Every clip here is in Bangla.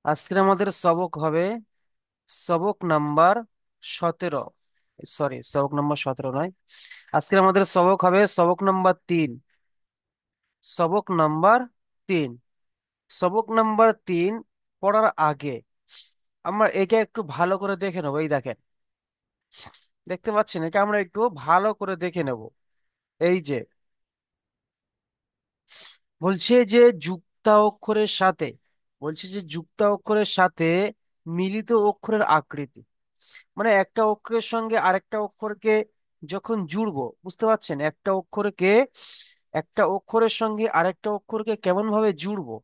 আজকের আমাদের সবক হবে সবক নাম্বার 17। সরি, সবক নাম্বার 17 নয়। আজকের আমাদের সবক হবে সবক নাম্বার 3। সবক নাম্বার 3। সবক নাম্বার 3 পড়ার আগে আমরা এটা একটু ভালো করে দেখে নেবো। এই দেখেন, দেখতে পাচ্ছেন? এটা আমরা একটু ভালো করে দেখে নেব। এই যে বলছে যে যুক্তা অক্ষরের সাথে, বলছে যে যুক্তা অক্ষরের সাথে মিলিত অক্ষরের আকৃতি, মানে একটা অক্ষরের সঙ্গে আরেকটা অক্ষরকে যখন জুড়বো, বুঝতে পারছেন? একটা অক্ষরের সঙ্গে আরেকটা অক্ষরকে কেমন ভাবে জুড়বো,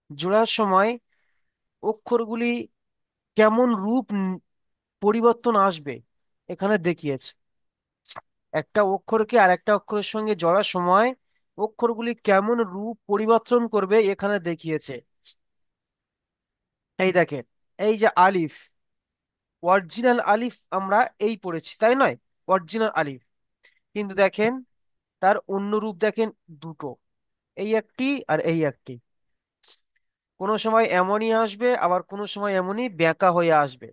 জোড়ার সময় অক্ষরগুলি কেমন পরিবর্তন আসবে এখানে দেখিয়েছে। একটা অক্ষরকে আরেকটা অক্ষরের সঙ্গে জড়ার সময় অক্ষরগুলি কেমন রূপ পরিবর্তন করবে এখানে দেখিয়েছে। এই দেখেন, এই যে আলিফ, অরিজিনাল আলিফ আমরা এই পড়েছি, তাই নয়? অরিজিনাল আলিফ। কিন্তু দেখেন, তার অন্য রূপ দেখেন দুটো, এই একটি আর এই একটি। কোনো সময় এমনই আসবে, আবার কোনো সময় এমনই বেঁকা হয়ে আসবে।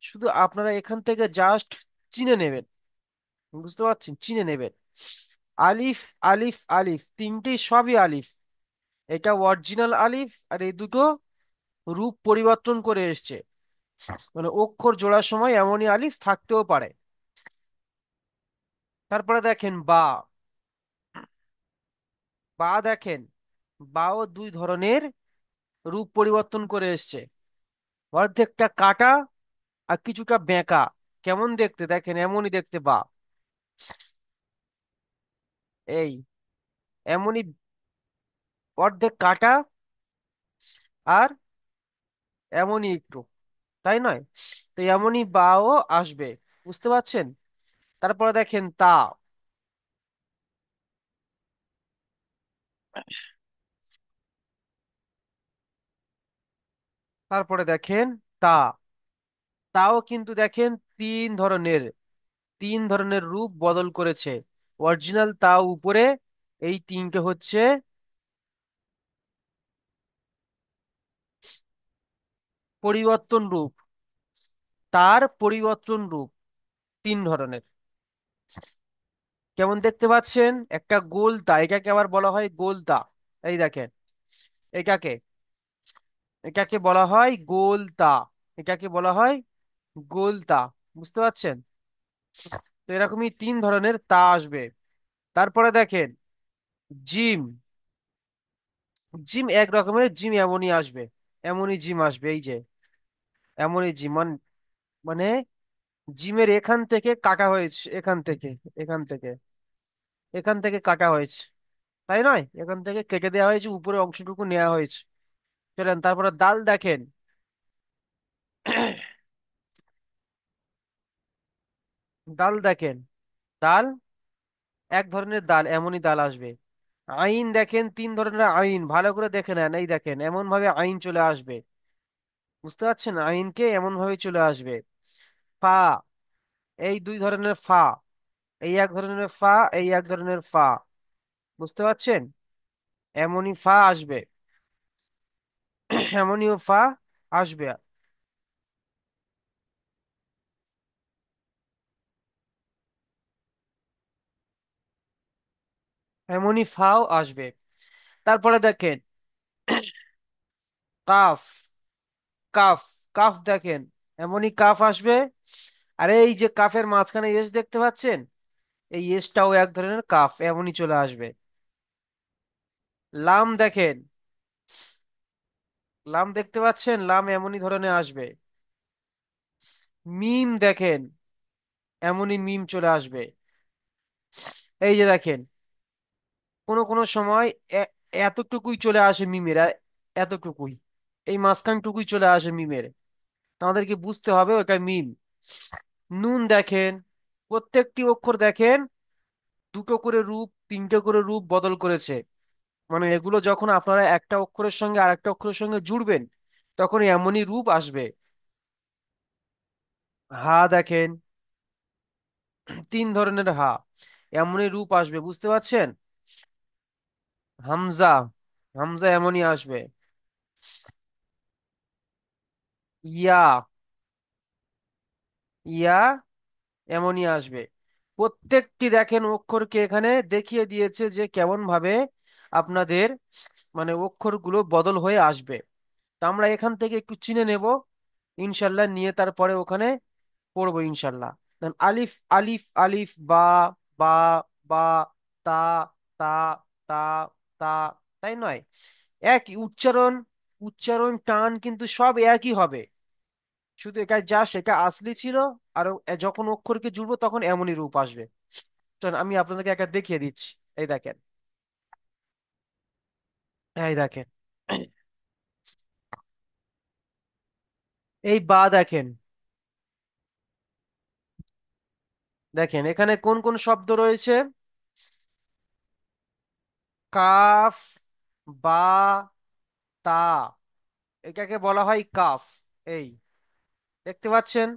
শুধু আপনারা এখান থেকে জাস্ট চিনে নেবেন, বুঝতে পারছেন? চিনে নেবেন। আলিফ, আলিফ, আলিফ, তিনটেই সবই আলিফ। এটা অরিজিনাল আলিফ, আর এই দুটো রূপ পরিবর্তন করে এসছে। মানে অক্ষর জোড়ার সময় এমনই আলিফ থাকতেও পারে। তারপরে দেখেন বা। বা দেখেন, বাও দুই ধরনের রূপ পরিবর্তন করে এসছে। অর্ধেকটা কাটা আর কিছুটা বেঁকা। কেমন দেখতে দেখেন, এমনই দেখতে বা। এই এমনই, অর্ধেক কাটা আর এমনই একটু, তাই নয়? তো এমনই বাও আসবে, বুঝতে পারছেন? তারপরে দেখেন তা। তারপরে দেখেন তা। তাও কিন্তু দেখেন তিন ধরনের, তিন ধরনের রূপ বদল করেছে। অরিজিনাল তা উপরে, এই তিনটে হচ্ছে পরিবর্তন রূপ। তার পরিবর্তন রূপ তিন ধরনের। কেমন দেখতে পাচ্ছেন? একটা গোলদা, এটাকে আবার বলা হয় গোলদা। এই দেখেন, এটাকে এটাকে বলা হয় গোলদা। এটাকে বলা হয় গোলদা, বুঝতে পারছেন? তো এরকমই তিন ধরনের তা আসবে। তারপরে দেখেন জিম। জিম এক রকমের জিম, এমনই আসবে, এমনই জিম আসবে। এই যে এমনই জিম, মানে জিমের এখান থেকে কাটা হয়েছে, এখান থেকে, এখান থেকে, এখান থেকে কাটা হয়েছে, তাই নয়? এখান থেকে কেটে দেওয়া হয়েছে, উপরে অংশটুকু নেওয়া হয়েছে। চলেন তারপরে দাল দেখেন। দাল দেখেন, দাল এক ধরনের দাল, এমনই দাল আসবে। আইন দেখেন, তিন ধরনের আইন, ভালো করে দেখে নেন। এই দেখেন, এমন ভাবে আইন চলে আসবে, বুঝতে পারছেন? আইনকে এমন ভাবে চলে আসবে। ফা, এই দুই ধরনের ফা, এই এক ধরনের ফা, এই এক ধরনের ফা, বুঝতে পারছেন? এমনই ফা আসবে। এমনইও ফা আসবে। এমনই ফাও আসবে। তারপরে দেখেন কাফ। কাফ, কাফ দেখেন, এমনই কাফ আসবে। আরে এই যে কাফের মাঝখানে এস দেখতে পাচ্ছেন, এই এসটাও এক ধরনের কাফ, এমনই চলে আসবে। লাম দেখেন, লাম দেখতে পাচ্ছেন, লাম এমনই ধরনের আসবে। মিম দেখেন, এমনই মিম চলে আসবে। এই যে দেখেন, কোনো কোনো সময় এ- এতটুকুই চলে আসে মিমের, এতটুকুই, এই মাঝখানটুকুই চলে আসে মিমের। আমাদেরকে বুঝতে হবে ওটা মিম। নুন দেখেন, প্রত্যেকটি অক্ষর দেখেন দুটো করে রূপ, তিনটে করে রূপ বদল করেছে। মানে এগুলো যখন আপনারা একটা অক্ষরের সঙ্গে আরেকটা অক্ষরের সঙ্গে জুড়বেন, তখন এমনই রূপ আসবে। হা দেখেন, তিন ধরনের হা, এমনই রূপ আসবে, বুঝতে পারছেন? হামজা, হামজা এমনই আসবে। ইয়া, ইয়া, এমনই আসবে। প্রত্যেকটি দেখেন অক্ষরকে এখানে দেখিয়ে দিয়েছে যে কেমন ভাবে আপনাদের মানে অক্ষরগুলো বদল হয়ে আসবে। তা আমরা এখান থেকে একটু চিনে নেব ইনশাল্লাহ, নিয়ে তারপরে ওখানে পড়বো ইনশাল্লাহ। দেন আলিফ, আলিফ, আলিফ, বা, বা, বা, তা, তা, তা, তা, তাই নয়? একই উচ্চারণ, উচ্চারণ টান কিন্তু সব একই হবে। শুধু এটা জাস্ট এটা আসলি ছিল, আর যখন অক্ষরকে জুড়বো তখন এমনই রূপ আসবে। চল আমি আপনাদেরকে একটা দেখিয়ে দিচ্ছি। এই দেখেন, এই দেখেন, এই বা দেখেন, দেখেন এখানে কোন কোন শব্দ রয়েছে? কাফ, বা, তা, এটাকে বলা হয় কাফ। এই দেখতে পাচ্ছেন?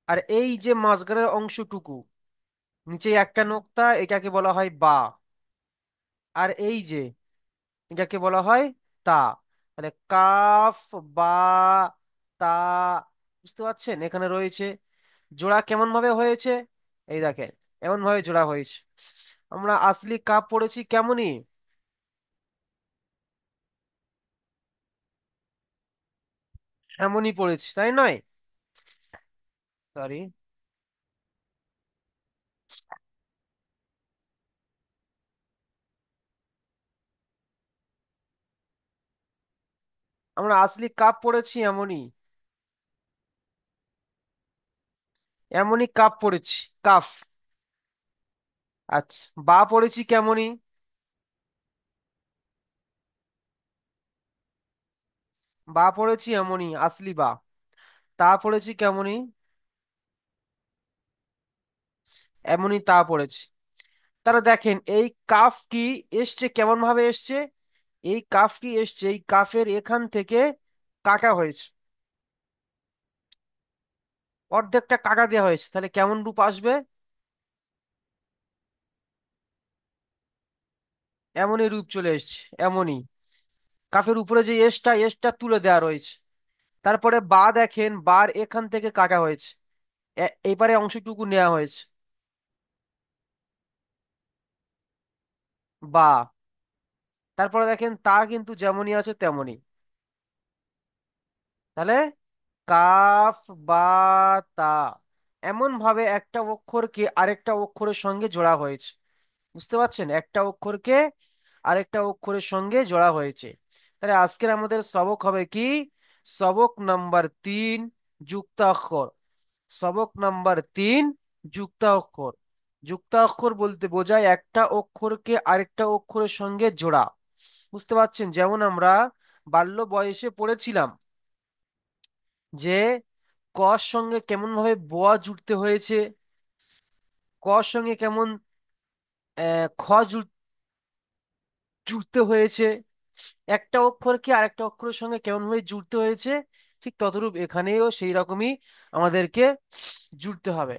আর এই যে মাঝখানের অংশটুকু, নিচে একটা নোক্তা, এটাকে বলা হয় বা। আর এই যে এটাকে বলা হয় তা। তাহলে কাফ, বা, তা, বুঝতে পারছেন? এখানে রয়েছে জোড়া কেমন ভাবে হয়েছে। এই দেখেন, এমন ভাবে জোড়া হয়েছে। আমরা আসলি কাপ পড়েছি কেমনই, এমনই পড়েছি, তাই নয়? সরি, আমরা আসলি কাপ পড়েছি এমনই, এমনই কাপ পড়েছি, কাফ। আচ্ছা, বা পড়েছি কেমনই, বা পড়েছি এমনই আসলি বা। তা পড়েছি কেমনই, এমনই তা পড়েছি। তারা দেখেন এই কাফ কি এসছে, কেমন ভাবে এসছে? এই কাফ কি এসছে, এই কাফের এখান থেকে কাটা হয়েছে, অর্ধেকটা কাটা দেওয়া হয়েছে, তাহলে কেমন রূপ আসবে? এমনই রূপ চলে এসছে, এমনই। কাফের উপরে যে এসটা, এসটা তুলে দেওয়া রয়েছে। তারপরে বা দেখেন, বার এখান থেকে কাটা হয়েছে, এইবারে অংশটুকু নেওয়া হয়েছে, বা। তারপরে দেখেন তা কিন্তু যেমনই আছে তেমনই। তাহলে কাফ, বা, তা, এমন ভাবে একটা অক্ষরকে আরেকটা অক্ষরের সঙ্গে জোড়া হয়েছে। বুঝতে পারছেন? একটা অক্ষরকে আরেকটা অক্ষরের সঙ্গে জোড়া হয়েছে। তাহলে আজকের আমাদের সবক হবে কি? সবক নাম্বার 3, যুক্তাক্ষর। সবক নাম্বার 3, যুক্তাক্ষর। যুক্তাক্ষর বলতে বোঝায় একটা অক্ষরকে আরেকটা অক্ষরের সঙ্গে জোড়া। বুঝতে পারছেন? যেমন আমরা বাল্য বয়সে পড়েছিলাম যে কর সঙ্গে কেমন ভাবে বোয়া জুড়তে হয়েছে, কর সঙ্গে কেমন খ জুড়তে হয়েছে, একটা অক্ষরকে আরেকটা অক্ষরের সঙ্গে কেমন ভাবে জুড়তে হয়েছে, ঠিক ততরূপ এখানেও সেই রকমই আমাদেরকে জুড়তে হবে।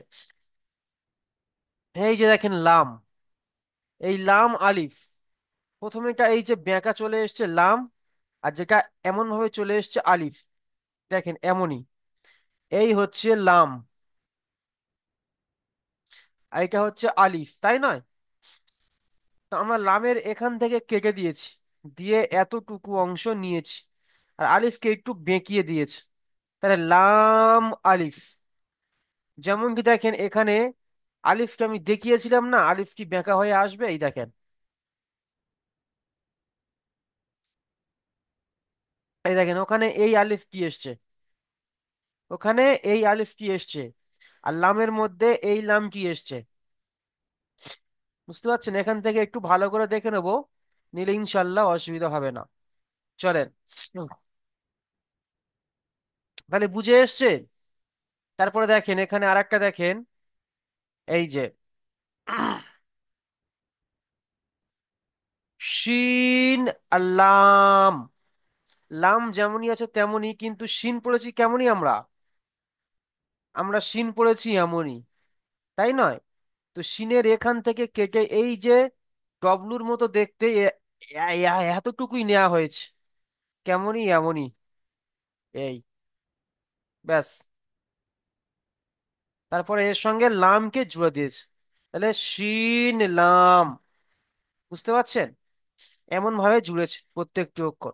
এই যে দেখেন লাম, এই লাম আলিফ, প্রথমে এটা এই যে বেঁকা চলে এসছে লাম, আর যেটা এমন ভাবে চলে এসছে আলিফ, দেখেন এমনই। এই হচ্ছে লাম, আর এটা হচ্ছে আলিফ, তাই নয়? তো আমরা লামের এখান থেকে কেটে দিয়েছি, দিয়ে এতটুকু অংশ নিয়েছি, আর আলিফকে একটু বেঁকিয়ে দিয়েছি। তাহলে লাম আলিফ। যেমন কি দেখেন এখানে আলিফকে আমি দেখিয়েছিলাম না, আলিফ কি বেঁকা হয়ে আসবে, এই দেখেন। এই দেখেন ওখানে এই আলিফ কি এসছে, ওখানে এই আলিফ কি এসছে, আর লামের মধ্যে এই লাম কি এসছে। বুঝতে পারছেন? এখান থেকে একটু ভালো করে দেখে নেবো, নিলে ইনশাল্লাহ অসুবিধা হবে না। চলেন। হুম, তাহলে বুঝে এসছে। তারপরে দেখেন এখানে আরেকটা দেখেন, এই যে শিন আর লাম। লাম যেমনই আছে তেমনই, কিন্তু শিন পড়েছি কেমনই আমরা, আমরা শিন পড়েছি এমনই, তাই নয়? তো শিনের এখান থেকে কেটে এই যে ডবলুর মতো দেখতে এতটুকুই নেওয়া হয়েছে, কেমনই এমনই। এই, ব্যাস। তারপরে এর সঙ্গে লামকে জুড়ে দিয়েছে, তাহলে শিন লাম। বুঝতে পারছেন? এমন ভাবে জুড়েছে প্রত্যেকটি অক্ষর।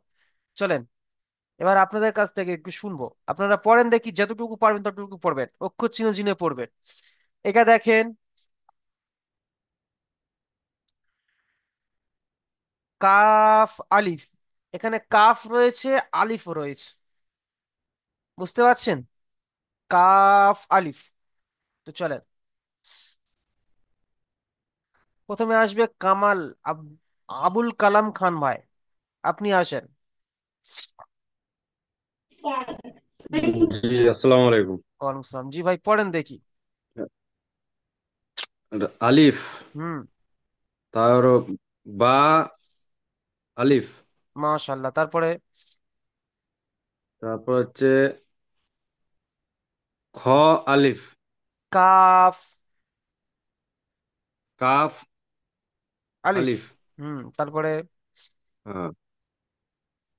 চলেন, এবার আপনাদের কাছ থেকে একটু শুনবো। আপনারা পড়েন দেখি, যতটুকু পারবেন ততটুকু পড়বেন, অক্ষর চিহ্ন চিহ্নে পড়বেন। এটা দেখেন, কাফ আলিফ। এখানে কাফ রয়েছে, আলিফও রয়েছে। বুঝতে পারছেন? কাফ আলিফ। তো চলেন, প্রথমে আসবে কামাল। আব- আবুল কালাম খান ভাই, আপনি আসেন। জি, আসসালামু আলাইকুম। ওয়ালাইকুম সালাম। জি ভাই, পড়েন দেখি। আলিফ, হুম। তার বা আলিফ, মাশাল্লাহ। তারপরে তারপর হচ্ছে খ আলিফ, কাফ কাফ আলিফ। আলিফ, তারপরে হ্যাঁ,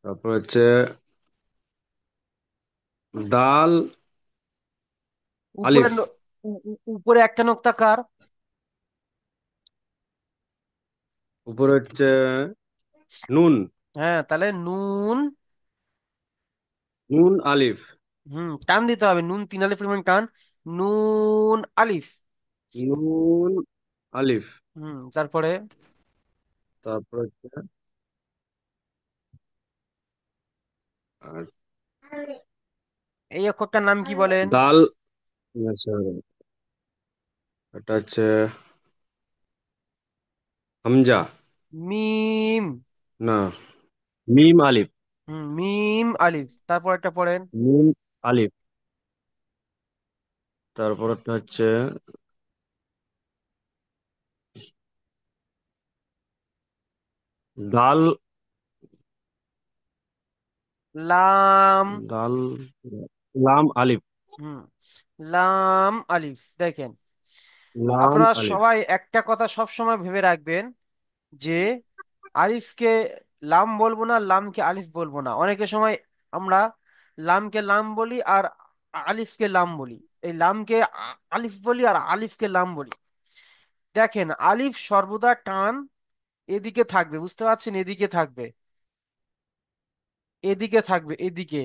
তারপর হচ্ছে দাল উপরে আলিফ, উপরে একটা নোক্তা কার? উপরে হচ্ছে নুন, হ্যাঁ, তাহলে নুন। নুন আলিফ, টান দিতে হবে, নুন তিন আলিফ পরিমাণ টান। নুন আলিফ। নুন আলিফ, তারপরে তারপর হচ্ছে আর এই অক্ষরটার নাম কি বলেন? দাল, আচ্ছা, এটা হচ্ছে হামজা, মিম। না, মিম আলিফ, মিম আলিফ। তারপর একটা পড়েন। মিম আলিফ, তারপর একটা হচ্ছে দাল, লাম। দাল, লাম আলিফ, হুম লাম আলিফ। দেখেন, লাম আপনারা আলিফ, সবাই একটা কথা সব সময় ভেবে রাখবেন, যে আলিফকে লাম বলবো না, লামকে আলিফ বলবো না। অনেকের সময় আমরা লামকে লাম বলি আর আলিফকে লাম বলি। এই লামকে আলিফ বলি আর আলিফকে লাম বলি। দেখেন, আলিফ সর্বদা টান এদিকে থাকবে, বুঝতে পারছেন? এদিকে থাকবে, এদিকে থাকবে, এদিকে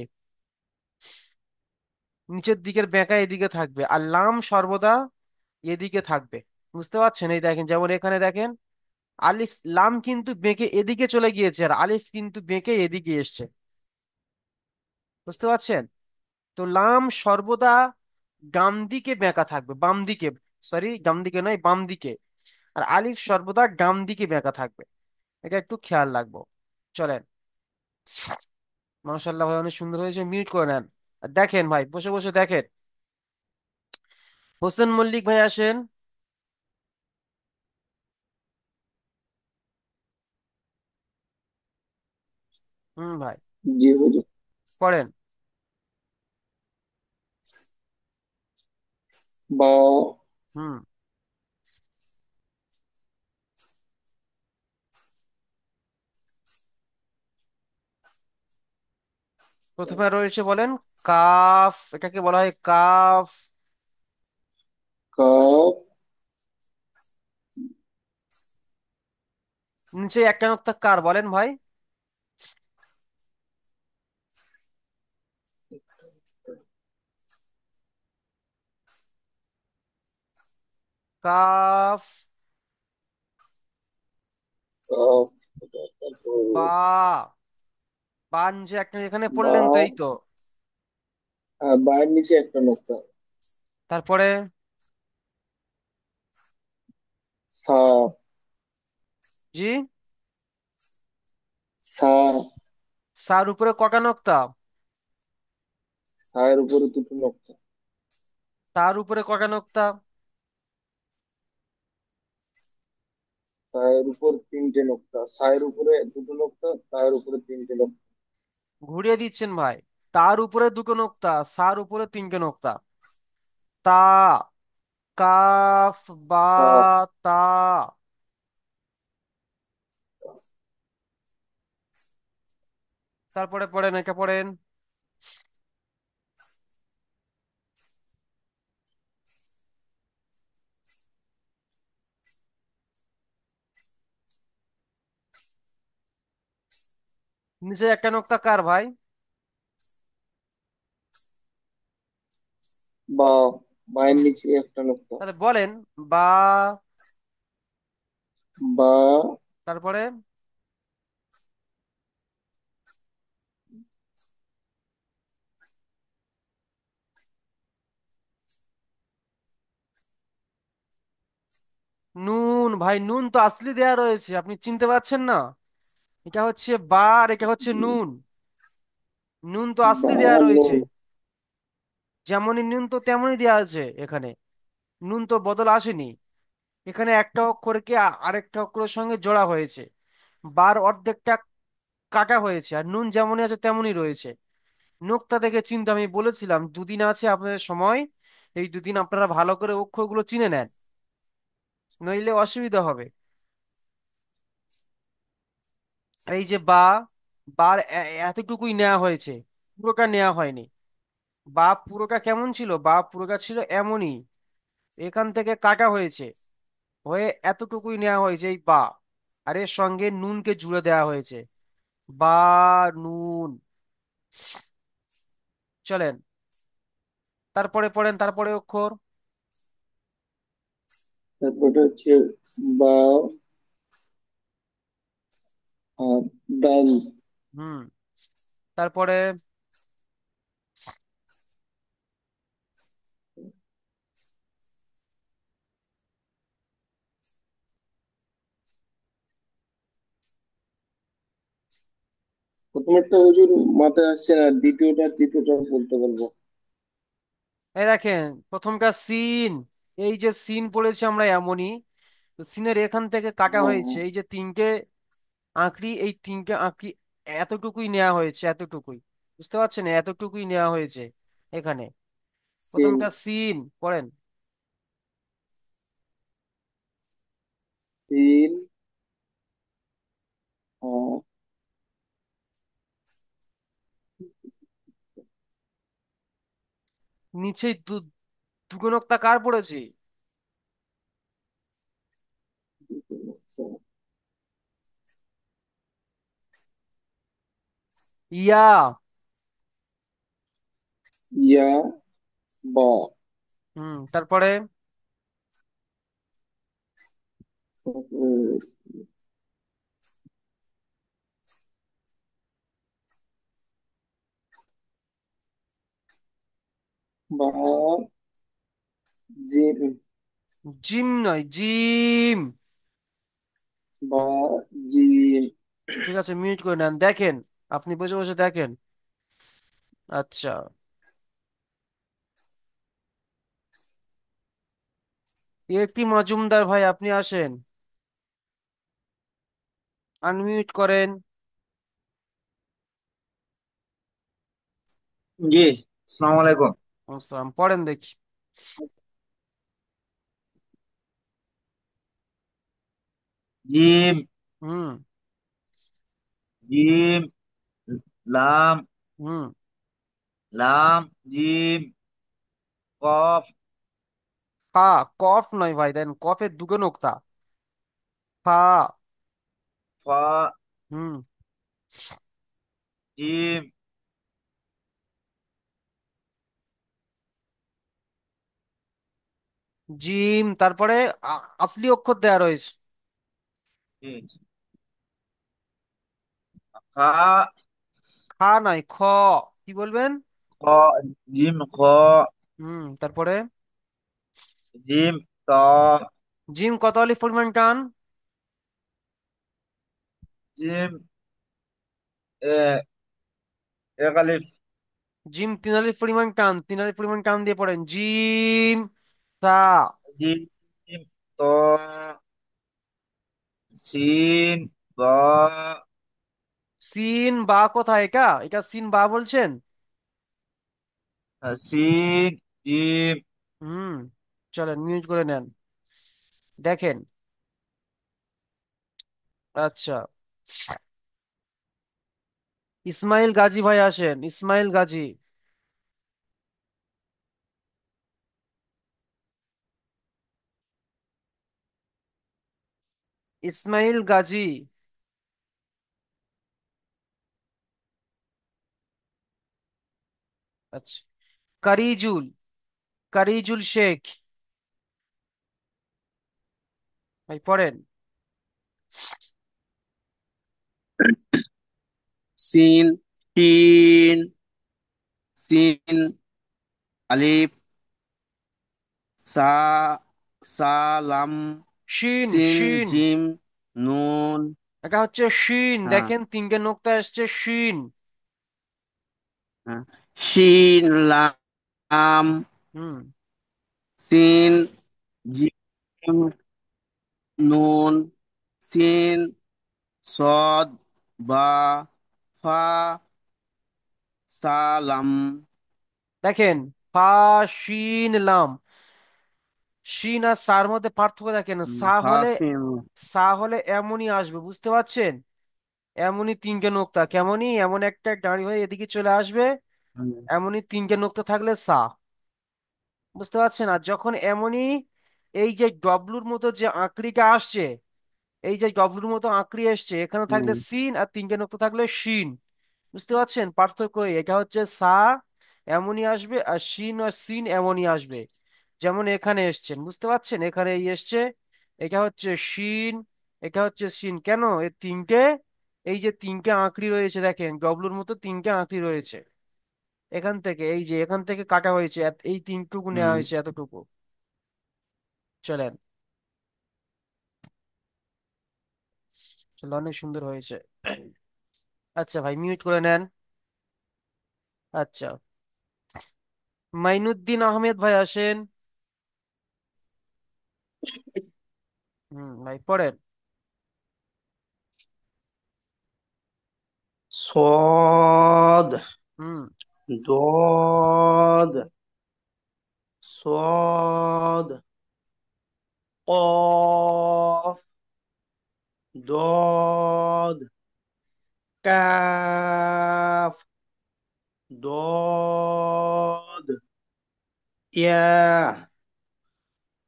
নিচের দিকের বেঁকা এদিকে থাকবে। আর লাম সর্বদা এদিকে থাকবে। বুঝতে পারছেন? এই দেখেন, যেমন এখানে দেখেন, আলিফ লাম কিন্তু বেঁকে এদিকে চলে গিয়েছে, আর আলিফ কিন্তু বেঁকে এদিকে এসছে। বুঝতে পারছেন? তো লাম সর্বদা ডান দিকে বেঁকা থাকবে, বাম দিকে। সরি, ডান দিকে নয়, বাম দিকে। আর আলিফ সর্বদা ডান দিকে বেঁকা থাকবে। এটা একটু খেয়াল রাখবো। চলেন। মাশাআল্লাহ ভাই, অনেক সুন্দর হয়েছে, মিউট করে নেন। আর দেখেন ভাই, বসে বসে দেখেন। হোসেন মল্লিক ভাই আসেন। ভাই, জি হুজুর। পড়েন। বা হুম প্রথমে রয়েছে, বলেন কাফ। এটাকে বলা হয় কাফ। কাফ, নিচে একটা নোক্তা কার বলেন ভাই? কাফ কাফ, তারপর বা। বা নিচে একটা, এখানে বা, পড়লেন তো, এই তো। বায়ের নিচে একটা নোক্তা, তারপরে সা, জি, সা, সার উপরে কটা নোক্তা? সায়ের উপরে দুটো নোক্তা, তার উপরে কটা নোক্তা? তায়ের উপর তিনটে নোক্তা, সায়ের উপরে দুটো নোক্তা, তায়ের উপরে তিনটে নোক্তা, ঘুরিয়ে দিচ্ছেন ভাই। তার উপরে দুটো নোক্তা, সার উপরে তিনটে নোক্তা। তা, কাফ, বা, তা, তা। তারপরে পড়েন, এটা পড়েন। নিচে একটা নোক্তা কার ভাই? বা, মায়ের হুম, নিচে একটা নোক্তা। তাহলে বলেন। বা, বা, তারপরে নুন ভাই, নুন তো আসলি দেয়া রয়েছে, আপনি চিনতে পারছেন না? এটা হচ্ছে বা, আর এটা হচ্ছে নুন। নুন তো বা আসলি দেয়া রয়েছে। নুন। যেমনই নুন তো তেমনই দেয়া আছে এখানে। নুন তো বদল আসেনি। এখানে একটা অক্ষরকে আরেকটা অক্ষরের সঙ্গে জোড়া হয়েছে। বার অর্ধেকটা কাটা হয়েছে, আর নুন যেমনই আছে তেমনই রয়েছে। নোক্তা দেখে চিন্তা, আমি বলেছিলাম দুদিন আছে আপনাদের সময়। এই দুদিন আপনারা ভালো করে অক্ষরগুলো চিনে নেন, নইলে অসুবিধা হবে। এই যে বা, বার এতটুকুই নেওয়া হয়েছে, পুরোটা নেওয়া হয়নি। বা পুরোটা কেমন ছিল? বা পুরোটা ছিল এমনই, এখান থেকে কাটা হয়েছে, হয়ে এতটুকুই নেওয়া হয়েছে এই বা, আর এর সঙ্গে নুনকে জুড়ে দেওয়া হয়েছে। বা, নুন। চলেন, তারপরে পড়েন, তারপরে অক্ষর। তারপরে হচ্ছে বা, আর দাল। হুম, তারপরে প্রথমেরটা হুজুর মাথায় আসছে না, দ্বিতীয়টা আর তৃতীয়টা বলতে পারবো। এই দেখেন, প্রথমটা সিন। এই যে সিন পড়েছি আমরা এমনই, তো সিনের এখান থেকে কাটা হ্যাঁ হয়েছে হ্যাঁ। এই যে তিনটে আঁকড়ি, এই তিনটে আঁকড়ি এতটুকুই নেওয়া হয়েছে, এতটুকুই। বুঝতে পারছেন? এতটুকুই নেওয়া হয়েছে এখানে। সিন। প্রথমটা সিন পড়েন। সিন। হ্যাঁ। নিচে দুটো নোক্তা কার পড়েছে? ইয়া। ইয়া। বা। তারপরে তারপরে বা, জিম। জিম নয়, জিম। বা, জিম। ঠিক আছে, মিউট করে নেন, দেখেন। আপনি বসে বসে দেখেন। আচ্ছা, একটি মজুমদার ভাই, আপনি আসেন, আনমিউট করেন। জি, আসসালামু আলাইকুম। আসসালাম, পড়েন দেখি। জিম। হুম। জিম। লাম। হুম। লাম। জিম। কফ। ফা। কফ নয় ভাই, দেন কফের দুটো নোক্তা। ফা। ফা। হুম। জিম। জিম, তারপরে আসলি অক্ষর দেয়া রয়েছে। জি। খা। খা নয়, খ। কি বলবেন? খ। জিম খ। তারপরে জিম ত। জিম কত আলিফ পরিমাণ টান? জিম এ, এক আলিফ। জিম তিন আলিফ পরিমাণ টান, তিন আলিফ পরিমাণ টান দিয়ে পড়েন, জিম তা। জিম ত। সিন ব। সিন বা কোথায়? এটা এটা সিন বা বলছেন? Scene gym. হুম, চলেন মিউট করে নেন, দেখেন। আচ্ছা, ইসমাইল গাজী ভাই আসেন, ইসমাইল গাজী। ইসমাইল গাজী। আচ্ছা, কারিজুল, কারিজুল শেখ। ভাই পড়েন। সিন, শিন, সিন, আলিফ, সা, সালাম, শিন, সিন, শিন। জিম, নুন। এটা হচ্ছে শিন, হ্যাঁ, দেখেন তিনটে নোক্তা এসছে শিন। হ্যাঁ। শিন, লাম, হুম। সিন, জিম, নুন, সিন, সদ, বা, ফা, সালাম। দেখেন, ফা, শিন, লাম। শিন আর সার মধ্যে পার্থক্য দেখেন, ফা, সিন। সা হলে এমনই আসবে, বুঝতে পারছেন? এমনই তিনটে নোক্তা, কেমনই এমন একটা দাঁড়ি হয়ে এদিকে চলে আসবে। হুম, এমনই তিনটে নোক্তা থাকলে সা, বুঝতে পারছেন? আর যখন এমনই এই যে ডব্লুর মতো যে আঁকড়িটা আসছে, এই যে ডব্লুর মতো আঁকড়ি এসছে, এখানে থাকলে হুম, সিন আর তিনটে নোক্তা থাকলে শিন। বুঝতে পারছেন পার্থক্য? এটা হচ্ছে সা এমনই আসবে, আর শিন আর সিন এমনই আসবে। যেমন এখানে এসছেন, বুঝতে পারছেন? এখানে এই এসছে, এটা হচ্ছে শিন, এটা হচ্ছে সিন। কেন? এই তিনটে, এই যে তিনটে আঁকড়ি রয়েছে দেখেন, ডব্লুর মতো তিনটে আঁকড়ি রয়েছে। এখান থেকে এই যে এখান থেকে কাটা হয়েছে, এই তিনটুকু নেওয়া হুম, হয়েছে, এতটুকু। চলেন, চলো, অনেক সুন্দর হয়েছে। আচ্ছা ভাই, মিউট করে নেন। আচ্ছা, মাইনুদ্দিন আহমেদ ভাই আসেন। ভাই পড়েন। صاد، হুম। ضاد، صاد، قاف، ضاد، كاف، ضاد، يا،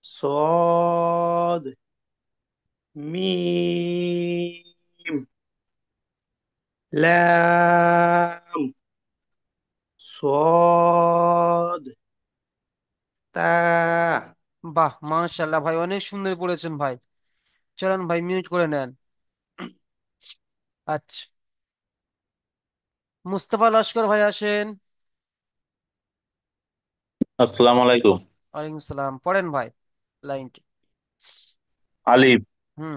صاد، ميم، لام، صاد، تا. বাহ, মাশাল্লাহ ভাই, অনেক সুন্দর পড়েছেন ভাই। চলেন ভাই, মিউট করে নেন। আচ্ছা, মুস্তফা লস্কর ভাই আসেন। আসসালামু আলাইকুম। ওয়ালাইকুম সালাম, পড়েন ভাই লাইনটি। আলিফ, হুম।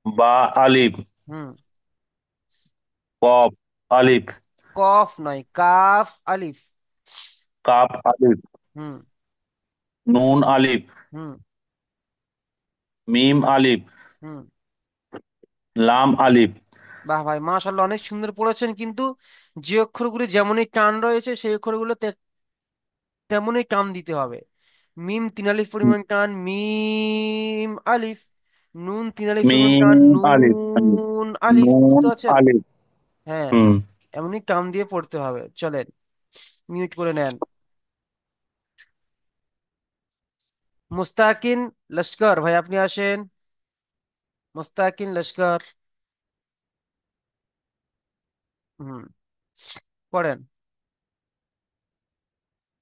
বা আলিফ, হুম। কফ আলিফ, কফ নয়, কাফ আলিফ। কাপ আলিফ, হুম। নুন আলিফ, হুম। মিম আলিফ, হুম। লাম আলিফ। বাহ ভাই, মাশাল্লাহ, অনেক সুন্দর পড়েছেন, কিন্তু যে অক্ষরগুলি যেমনই টান রয়েছে সেই অক্ষরগুলো তেমনই টান দিতে হবে। মিম 3 আলিফ পরিমাণ টান, মিম আলিফ। নুন 3 আলিফ পরিমাণ টান, মিম আলিফ, নুন আলিফ। নুন বুঝতে পারছেন? আলিফ। হ্যাঁ, হুম। এমনি টান দিয়ে পড়তে হবে। চলেন, মিউট করে নেন। মুস্তাকিন লস্কর ভাই, আপনি আসেন। মুস্তাকিন লস্কর। হুম, পড়েন।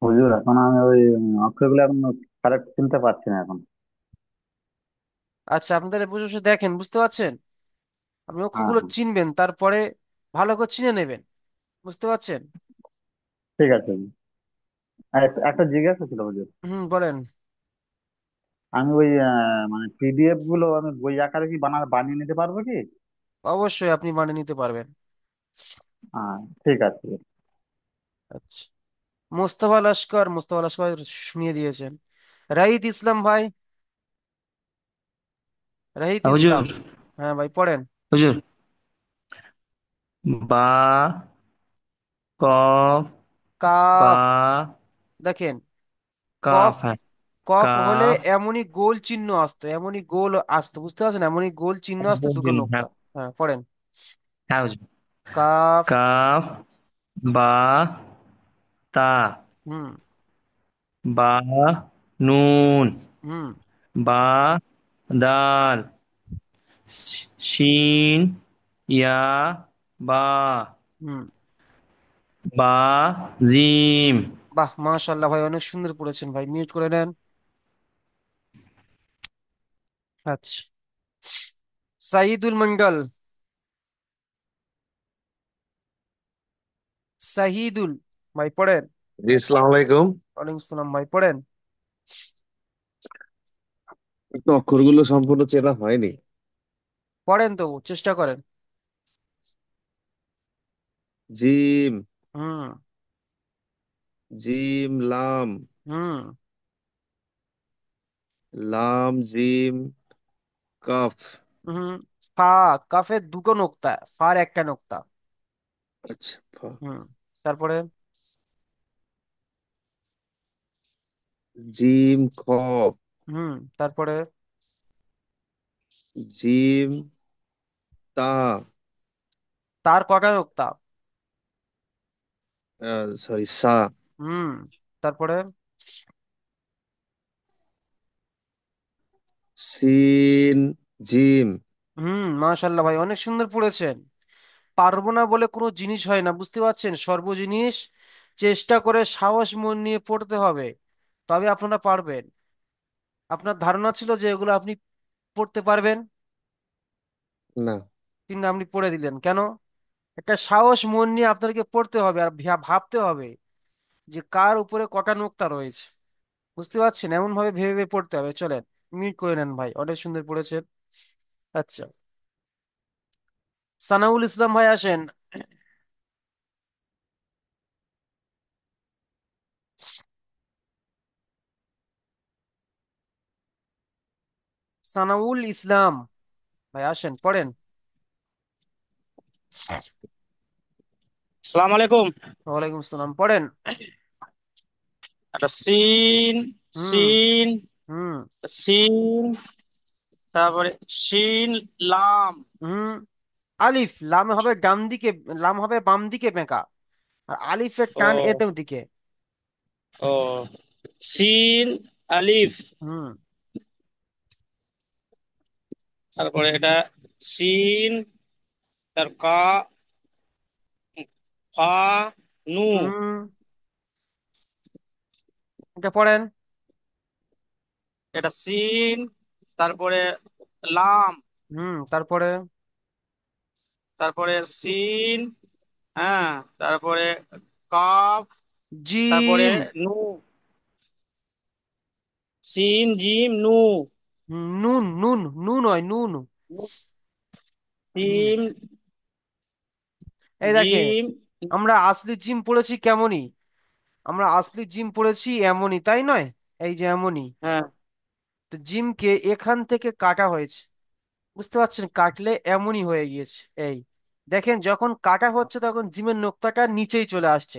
হুজুর এখন আমি ওই অক্ষরগুলো এখন কারেক্ট চিনতে পারছি না এখন। আচ্ছা, আপনাদের বসে বসে দেখেন, বুঝতে পারছেন? আপনি হ্যাঁ, অক্ষরগুলো হ্যাঁ, চিনবেন, তারপরে ভালো করে চিনে নেবেন। বুঝতে পারছেন? ঠিক আছে। আর একটা জিজ্ঞাসা ছিল হুজুর। বলেন। আমি ওই মানে পিডিএফ গুলো আমি বই আকারে কি বানিয়ে নিতে পারবো কি? অবশ্যই আপনি বানিয়ে নিতে পারবেন। হ্যাঁ, ঠিক আছে। আচ্ছা, মুস্তফা লস্কর শুনিয়ে দিয়েছেন। রাহিদ ইসলাম ভাই, রাহিদ হুজুর, ইসলাম। হ্যাঁ ভাই, পড়েন। হুজুর, বা, কফ, বা, কাফ। দেখেন, কাফ, কফ, হ্যাঁ, কফ হলে কাফ, এমনই গোল চিহ্ন আসতো, এমনই গোল আসতো, বুঝতে পারছেন? এমনই গোল চিহ্ন আসতো, দুটো বলছিলেন, নোক্তা। হ্যাঁ, হ্যাঁ, পড়েন। হ্যাঁ হুজুর। কাফ। কাফ, বা, তা, হুম। বা, নুন, হুম। বা, দাল, শিন, ইয়া, বা, হুম। বা জিম। বাহ, মাশাল্লাহ ভাই, অনেক সুন্দর পড়েছেন ভাই, মিউট করে নেন। আচ্ছা, সাইদুল মন্ডল। সাহিদুল ভাই পড়েন। জি আসসালামু আলাইকুম। ওয়ালাইকুম সালাম ভাই, পড়েন। তো অক্ষরগুলো সম্পূর্ণ চেনা হয়নি। পড়েন তো, চেষ্টা করেন। জিম, হুম। জিম লাম, হুম। লাম জিম কাফ। হুম। ফা, কাফের দুটো নোক্তা, ফার একটা নোক্তা। আচ্ছা হুম। তারপরে জিম খ, হুম, তারপরে জিম তা, তার কটা নোক্তা? সরি সা, হুম। তারপরে সিন জিম। মাশাল্লাহ ভাই, অনেক সুন্দর পড়েছেন। পারবো না বলে কোনো জিনিস হয় না, বুঝতে পারছেন? সর্ব জিনিস চেষ্টা করে সাহস মন নিয়ে পড়তে হবে, তবে আপনারা পারবেন। আপনার ধারণা ছিল যে এগুলো আপনি পড়তে পারবেন, না, কিন্তু আপনি পড়ে দিলেন কেন? একটা সাহস মন নিয়ে আপনাদেরকে পড়তে হবে আর ভাবতে হবে যে কার উপরে কটা নোক্তা রয়েছে। বুঝতে পারছেন? এমন ভাবে ভেবে ভেবে পড়তে হবে। চলেন, মিউট করে নেন ভাই, অনেক সুন্দর পড়েছেন। আচ্ছা, সানাউল ইসলাম ভাই আসেন। সানাউল ইসলাম ভাই আসেন, পড়েন। আসসালামু আলাইকুম। ওয়ালাইকুম আসসালাম, পড়েন। একটা সিন, হুম। সিন, হুম। সিন, তারপরে সিন, লাম। হুম। আলিফ, লাম হবে ডান দিকে, লাম হবে বাম দিকে বেঁকা, আর আলিফের টান ও, এতেও দিকে। ও, সিন, আলিফ, হুম। তারপরে এটা সিন, তার কা, ফা, নু। হুম। এটা পড়েন। এটা সিন, তারপরে লাম, তারপরে তারপরে সিন, হ্যাঁ, তারপরে কাফ, তারপরে জিম। নু। সিন, জিম, নু। নুন, নুন, নুন হয় নুন। হুম। সিন, এই দেখেন, জিম, আমরা আসলি জিম পড়েছি কেমনই, আমরা আসলি জিম পড়েছি এমনই, তাই নয়? এই যে এমনই, হ্যাঁ, তো জিমকে এখান থেকে কাটা হয়েছে, বুঝতে পারছেন? কাটলে এমনই হয়ে গিয়েছে। এই দেখেন, যখন কাটা হচ্ছে তখন জিমের নোক্তাটা নিচেই চলে আসছে।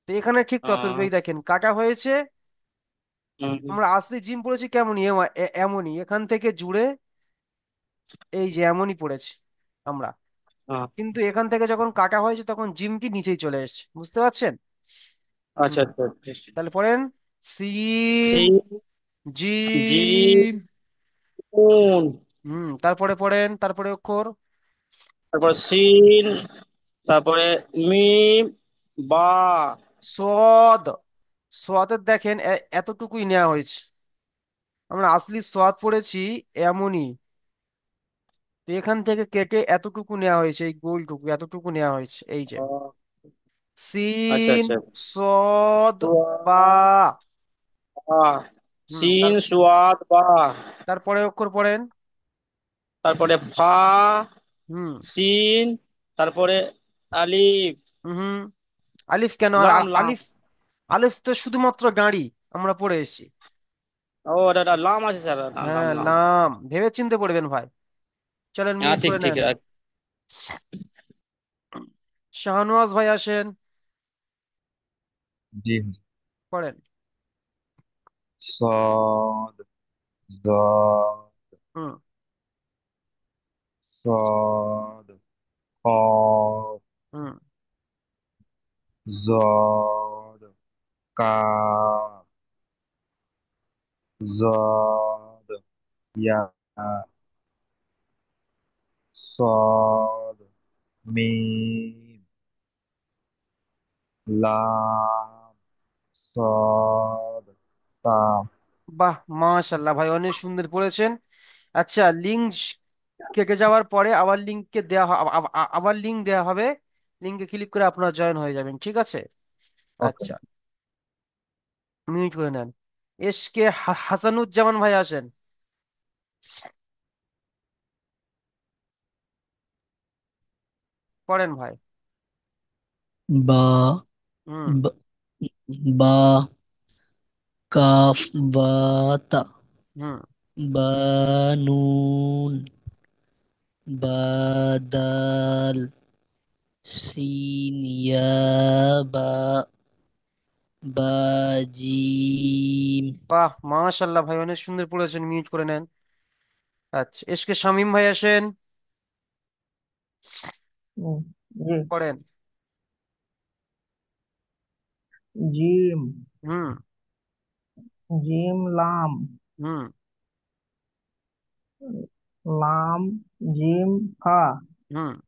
তো এখানে ঠিক ততটুকুই, দেখেন কাটা হয়েছে। আমরা আসলি জিম পড়েছি কেমনই, এমনই এখান থেকে জুড়ে এই যে এমনই পড়েছি আমরা, কিন্তু এখান থেকে যখন কাটা হয়েছে তখন জিমটি নিচেই চলে এসেছে, বুঝতে পারছেন? আচ্ছা হুম। আচ্ছা আচ্ছা। তাহলে পড়েন। সিন, সিন, জিম, জিম। নুন, তারপরে পড়েন, তারপরে অক্ষর তারপর সিন, তারপরে মিম, বা। সদ। সোয়াদের দেখেন এতটুকুই নেওয়া হয়েছে, আমরা আসলি সোয়াদ পড়েছি এমনই, তো এখান থেকে কেটে এতটুকু নেওয়া হয়েছে, এই গোলটুকু এতটুকু নেওয়া হয়েছে, এই যে আচ্ছা সিন, আচ্ছা। সদ, বা। সুয়াদ, বা। হুম সিন, তার সুয়াদ, বা। তারপরে অক্ষর পড়েন। তারপরে ফা, হুম। সিন, তারপরে আলিফ, হুম। আলিফ কেন? লাম, লাম। আলিফ, আলিফ তো শুধুমাত্র গাঁড়ি, আমরা পড়ে এসেছি। ও, এটা লাম আছে স্যার, লাম, হ্যাঁ, লাম। লাম, ভেবে চিন্তে পড়বেন ভাই। চলেন, হ্যাঁ, মিউট ঠিক করে ঠিক। নেন। শাহনওয়াজ ভাই আসেন, জি। পড়েন। صاد ضاد হুম। صاد قاف হুম। زاد كاف زاد يا صاد ميم লাম সদ তা বাহ, মাশাল্লাহ ভাই, অনেক সুন্দর পড়েছেন। আচ্ছা, লিঙ্ক কেটে যাওয়ার পরে আবার লিঙ্ককে দেওয়া আবার লিঙ্ক দেওয়া হবে। লিঙ্কে ক্লিক করে আপনারা জয়েন হয়ে যাবেন, ঠিক আছে? ওকে। আচ্ছা, মিউট করে নেন। এস কে হাসানুজ্জামান ভাই আসেন, পড়েন ভাই। বা হুম। বা বা কাফ বা তা হুম। বানুন বাদাল সিন ইয়া বা বাজিম। বাহ, মাশাল্লাহ ভাই, অনেক সুন্দর পড়েছেন, মিউট করে নেন। আচ্ছা, এস কে শামীম ভাই আসেন, হুম, জি। পড়েন। জিম। হুম। জিম লাম। হুম। লাম জিম ফা। হুম।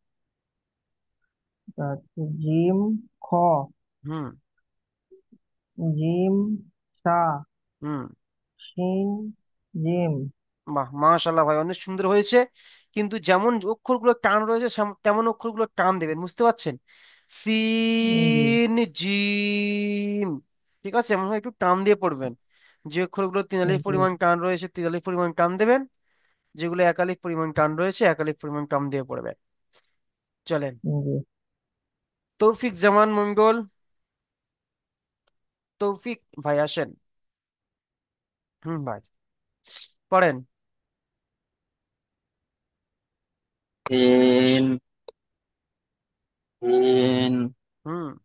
তারপর জিম খ। হুম। জিম সা। হুম। শিন জিম। বাহ, মাশাল্লাহ ভাই, অনেক সুন্দর হয়েছে। কিন্তু যেমন অক্ষরগুলো টান রয়েছে তেমন অক্ষরগুলো টান দেবেন, বুঝতে পারছেন? জি সিন জিম, ঠিক আছে? এমন একটু টান দিয়ে পড়বেন। যে অক্ষরগুলো তিনালির জি পরিমাণ টান রয়েছে তিনালির পরিমাণ টান দেবেন। যেগুলো একালিক পরিমাণ টান রয়েছে একালিক পরিমাণ টান দিয়ে পড়বেন। চলেন। জি। তৌফিক জামান মঙ্গল, তৌফিক ভাই আসেন। হুম ভাই, পড়েন। তিন তিন হুম।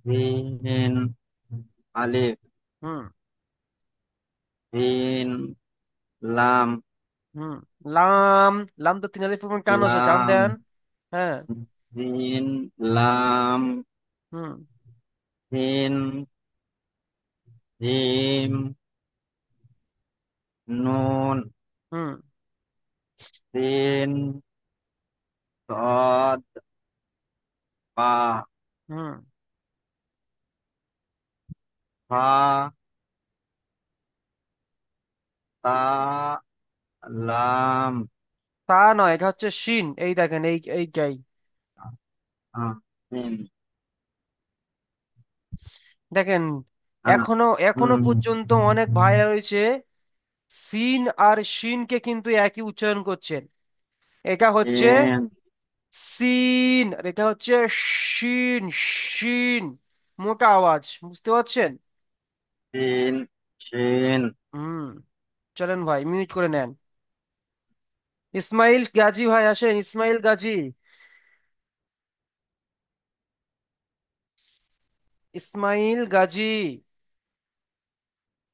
তিন আলিফ হুম। তিন লাম হুম। লাম, লাম তো তিনালির পরিমাণ টান আছে, টান লাম দেন। হ্যাঁ। তিন লাম হুম। তিন জিম নুন হুম। তিন সদ পা হুম। ফা তা লাম তা নয়, এটা হচ্ছে শিন, এই দেখেন, এইটাই। তিন দেখেন, এখনো এখনো হুম পর্যন্ত অনেক ভাইরা রয়েছে সিন আর শিনকে কিন্তু একই উচ্চারণ করছেন। এটা হচ্ছে তিন সিন আর এটা হচ্ছে শিন। শিন, মোটা আওয়াজ, বুঝতে পারছেন? তিন তিন হুম। চলেন ভাই, মিউট করে নেন। ইসমাইল গাজী ভাই আসেন, ইসমাইল গাজী, ইসমাইল গাজী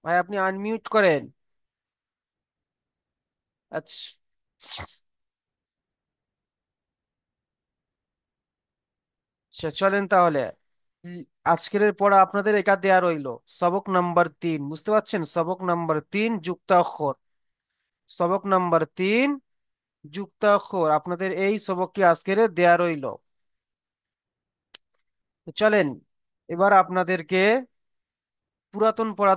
ভাই, আপনি আনমিউট করেন। আচ্ছা। আচ্ছা, চলেন তাহলে। ই- আজকের পড়া আপনাদের এটা দেয়া রইলো, সবক নাম্বার 3, বুঝতে পারছেন? সবক নাম্বার 3 যুক্তাক্ষর। সবক নাম্বার 3 যুক্তাক্ষর আপনাদের এই সবকটি আজকের দেয়া রইলো। তো চলেন, এবার আপনাদেরকে পুরাতন পড়া